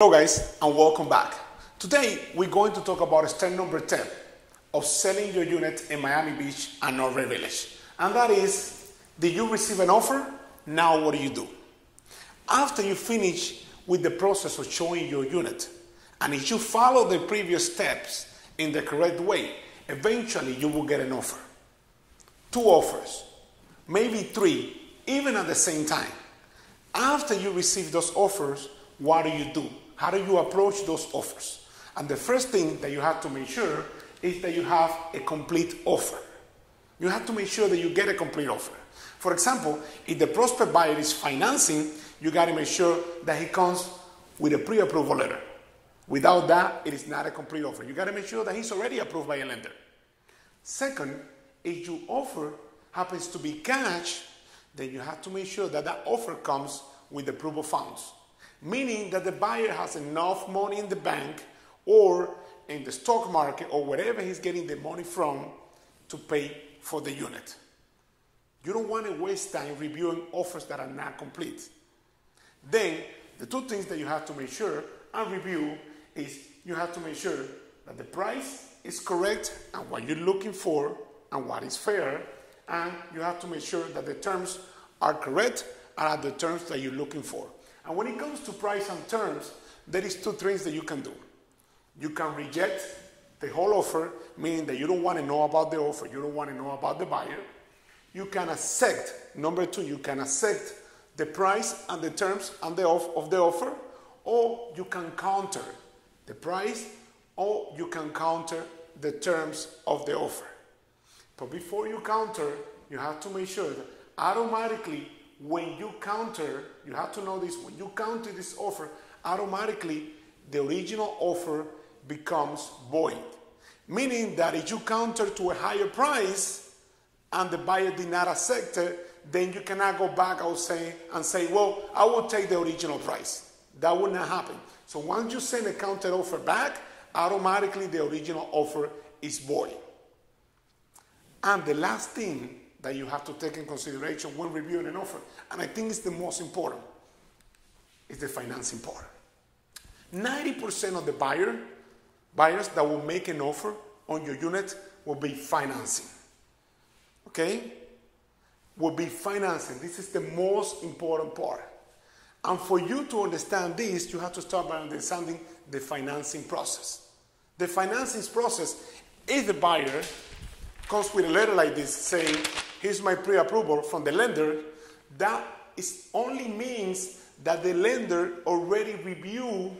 Hello guys, and welcome back. Today we're going to talk about step number 10 of selling your unit in Miami Beach and Northern Village. And that is, did you receive an offer? Now what do you do? After you finish with the process of showing your unit, and if you follow the previous steps in the correct way, eventually you will get an offer. 2 offers, maybe 3, even at the same time. After you receive those offers, what do? How do you approach those offers? And the first thing that you have to make sure is that you have a complete offer. You have to make sure that you get a complete offer. For example, if the prospect buyer is financing, you got to make sure that he comes with a pre-approval letter. Without that, it is not a complete offer. You got to make sure that he's already approved by a lender. Second, if your offer happens to be cash, then you have to make sure that that offer comes with the proof of funds. Meaning that the buyer has enough money in the bank or in the stock market or wherever he's getting the money from to pay for the unit. You don't want to waste time reviewing offers that are not complete. Then, the 2 things that you have to make sure and review is you have to make sure that the price is correct and what you're looking for and what is fair, and you have to make sure that the terms are correct and are the terms that you're looking for. And when it comes to price and terms, there is 2 things that you can do. You can reject the whole offer, meaning that you don't want to know about the offer, you don't want to know about the buyer. You can accept, number 2, you can accept the price and the terms and of the offer, or you can counter the price, or you can counter the terms of the offer. But before you counter, you have to make sure that automatically when you counter, you have to know this, when you counter this offer, automatically the original offer becomes void. Meaning that if you counter to a higher price and the buyer did not accept it, then you cannot go back and say, well, I will take the original price. That will not happen. So once you send a counter offer back, automatically the original offer is void. And the last thing that you have to take in consideration when reviewing an offer, and I think it's the most important, is the financing part. 90% of the buyers that will make an offer on your unit will be financing. Okay? Will be financing. This is the most important part. And for you to understand this, you have to start by understanding the financing process. The financing process is the buyer comes with a letter like this saying, here's my pre-approval from the lender. That only means that the lender already reviewed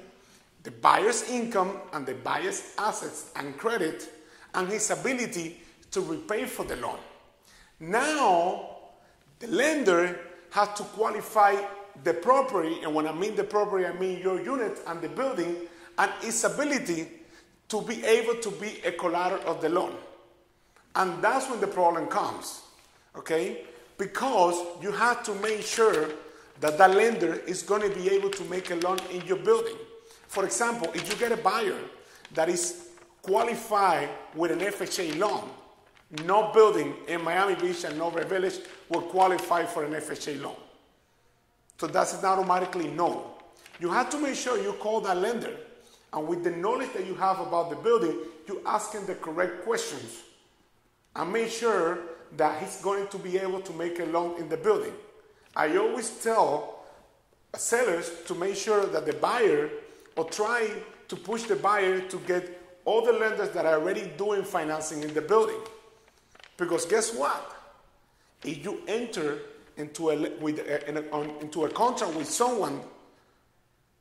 the buyer's income and the buyer's assets and credit and his ability to repay for the loan. Now, the lender has to qualify the property, and when I mean the property, I mean your unit and the building, and its ability to be able to be a collateral of the loan. And that's when the problem comes, okay? Because you have to make sure that that lender is going to be able to make a loan in your building. For example, if you get a buyer that is qualified with an FHA loan, no building in Miami Beach and Northern Village will qualify for an FHA loan. So that's not automatically no. You have to make sure you call that lender, and with the knowledge that you have about the building, you ask him the correct questions and make sure that he's going to be able to make a loan in the building. I always tell sellers to make sure that the buyer, or try to push the buyer to get all the lenders that are already doing financing in the building. Because guess what? If you enter into a contract with someone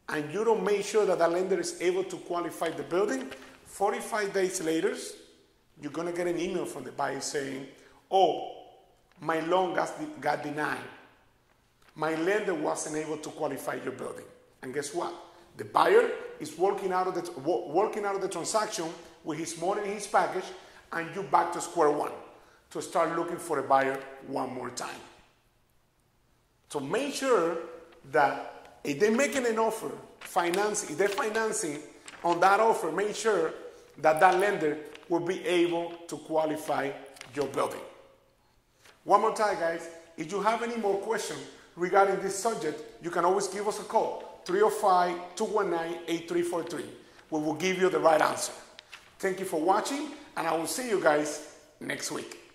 and you don't make sure that that lender is able to qualify the building, 45 days later, you're going to get an email from the buyer saying, oh, my loan got denied. My lender wasn't able to qualify your building. And guess what? The buyer is working out of the transaction with his money in his package, and you're back to square one to start looking for a buyer one more time. So make sure that if they're making an offer, if they're financing on that offer, make sure that that lender will be able to qualify your building. One more time, guys, if you have any more questions regarding this subject, you can always give us a call. 305-219-8343. We will give you the right answer. Thank you for watching, and I will see you guys next week.